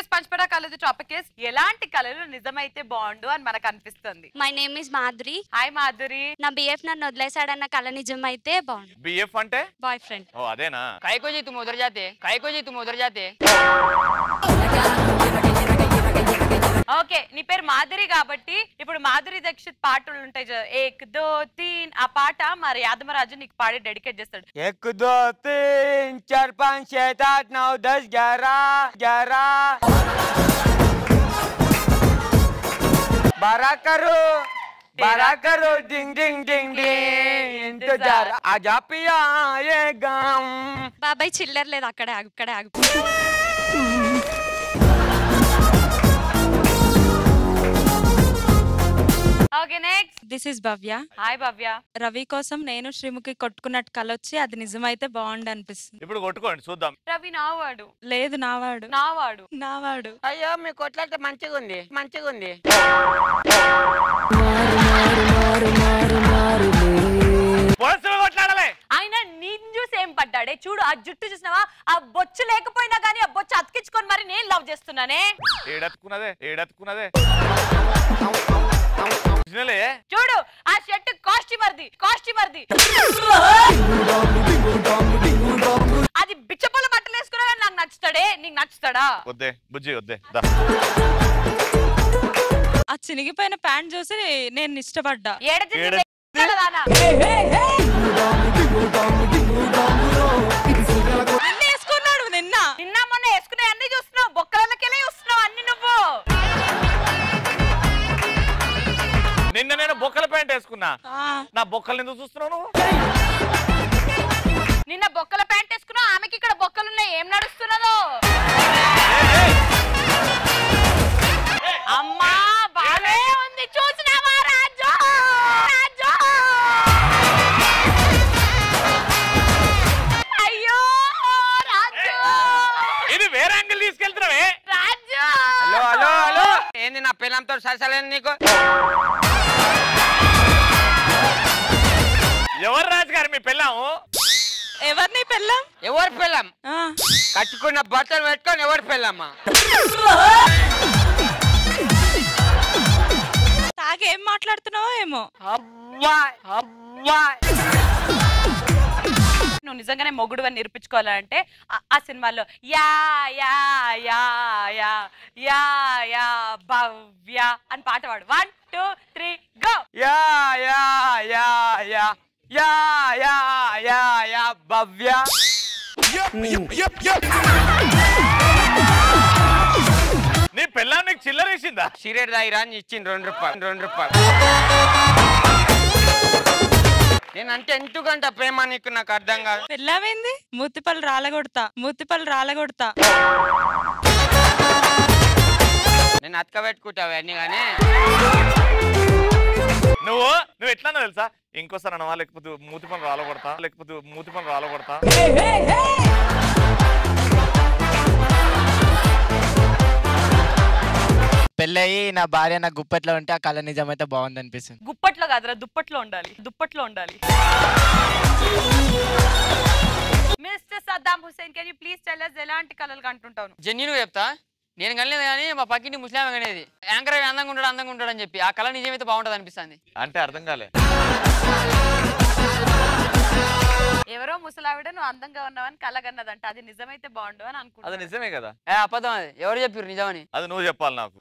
ఈరోజు పంచపడా కలదు topic is ఎలాంటి కళలు నిజమైతే బాగుండు అని మనకు అనిపిస్తుంది. My name is Madhuri. Hi Madhuri. నా బిఎఫ్ నన్ను వదిలేసాడన్న కళ నిజమైతే బాగుండు. బిఎఫ్ అంటే బాయ్ ఫ్రెండ్. ఓ అదేనా? काहे जी तुम उधर जाते, काहे जी तुम उधर जाते. ఓకే, నీ పేరు మాధురి కాబట్టి ఇప్పుడు మాధురి దీక్షిత్ పాటలు ఉంటాయి, ఏక్ దో తీన్, ఆ పాట మరి యాదమరాజు నీకు పాడి డెడికేట్ చేస్తాడు. एक दो तीन चार पाँच छह सात नौ 10 11 12 करो डिंग डिंग डिंग डिंग इंतजार आजा पिया आएगा. బాబాయ్ చిల్లర లేదు, అక్కడే ఆగు, అక్కడే ఆగు. Okay next. This is Bhavya. Hi Bhavya. Ravi కోసం నేను శ్రీముఖి కొట్టుకున్నట్టు కలొచ్చి అది నిజమైతే బాగుండు అనిపిస్తుంది. ఇప్పుడు కొట్టుకోండి చూద్దాం. రవి నావాడు. లేదు నావాడు. నావాడు. నావాడు. అయ్యో మీ కొట్లాట మంచిగా ఉంది, మంచిగా ఉంది. కొట్లాడాలి. ఆయన నేను చూసి ఏం పడ్డాడే చూడు, ఆ జుట్టు చూసినావా, ఆ బొచ్చు లేకపోయినా కానీ ఆ బొచ్చు అతికించుకొని మరి నేను లవ్ చేస్తున్నానే. ఏడతుకున్నదే చూడు ఆ షర్ట్ కాస్ట్యూమర్ది. అది బిచ్చపొల బట్టలు వేసుకున్నా కానీ నాకు నచ్చుతాడే, నీకు నచ్చుతాడా? వద్దే బుజ్జి వద్దే. ఆ చినిగిపోయిన ప్యాంట్ చూసి నేను ఇష్టపడ్డా. వేసుకున్నాడు నిన్న మొన్న వేసుకున్నా అన్ని చూస్తున్నావు, బొక్కలకెళ్ళి చూస్తున్నావు అన్ని నువ్వు. నిన్న నేను బొక్కల ప్యాంట్ వేసుకున్నా, నా బొక్కలు ఎందుకు చూస్తున్నావు నువ్వు? నిన్న బొక్కల ప్యాంట్ వేసుకున్నావు, ఆమెకి ఇక్కడ బొక్కలున్నాయి, ఏం నడుస్తున్నదో? అమ్మా బాలే ఉంది, చూసినావా రాజు? అయ్యో రాజు, ఇది వేరే యాంగిల్ తీసుకెళ్తున్నావే రాజు. హలో హలో హలో, ఏంది నా పిల్లంతో సరసలేదు నీకు? ఎవరు రాజుగారు మీ పెళ్ళాము? ఎవరిని పెళ్ళాం? ఎవరు పిల్లం? కట్టుకున్న బట్టలు పెట్టుకొని ఎవరు పిల్లమ్మా? తాగేం మాట్లాడుతున్నావో ఏమో. నువ్వు నిజంగానే మొగుడు అని నిరూపించుకోవాలంటే ఆ సినిమాలో యా యా యా యా యా యా భవ్య అని పాట పాడు. 1 2 3 గో. యా యా యా యా యా యా యా యా భవ్య. నీ పెళ్ళాం నీకు చిల్లర వేసిందా? సిగరెట్ తాగిరా అని ఇచ్చింది 2 రూపాయలు. నేనంటే ఎందుకంట ప్రేమ నీకు నాకు అర్థం కాదు. పెళ్ళామైంది మూతిపళ్ళు రాలగొడతా. నేను అతక పెట్టుకుంటావు అన్ని కానీ నువ్వు ఎట్లా తెలుసా? ఇంకోసారి అనవా, లేకపోతే మూతి పని రాలగొడతా. పెళ్ళయి నా భార్య నా గుప్పట్లో ఉంటే ఆ కళ నిజమైతే బాగుంది అనిపిస్తుంది. గుప్పట్లో కాదురా, దుప్పట్లో ఉండాలి. Mister Saddam Hussein, can you please tell us ఎలాంటి కళలు కంటుంటావు? జెన్యున్ చెప్తా, నేను కనలేదు కానీ మా పక్కింటి ముస్లిం అనేది యాంకర్ అందంగా ఉంటాడు అని చెప్పి ఆ కళ నిజమైతే బాగుంటది అనిపిస్తుంది. అంటే అర్థం కాలే. ఎవరో ముసలావిడ నువ్వు అందంగా ఉన్నావని కలగన్నదంట, అది నిజమైతే బాగుండు అని అనుకుంటా. అది నిజమే కదా? అబద్ధం, అది ఎవరు చెప్పారు నిజమని? అది నువ్వు చెప్పాలి నాకు.